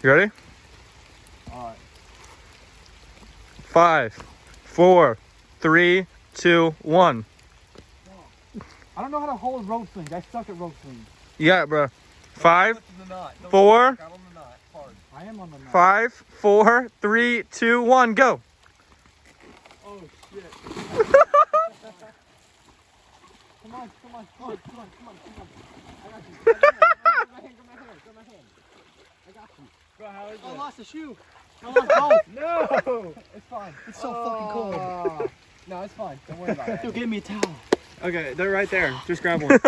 You ready? All right. 5, 4, 3, 2, 1. I don't know how to hold rope swings. I suck at rope swings. You got it, bro. 5, The knot. No, 4. got on the knot. Hard. I am on the knot. 5, 4, 3, 2, 1, go. Oh shit. Come on. I got you. Grab my hand. I got you. Bro, how is I it? lost a shoe. I lost both. No! It's fine. It's so fucking cold. No, it's fine. Don't worry about it. Dude, give me a towel. Okay, they're right there. Just grab one.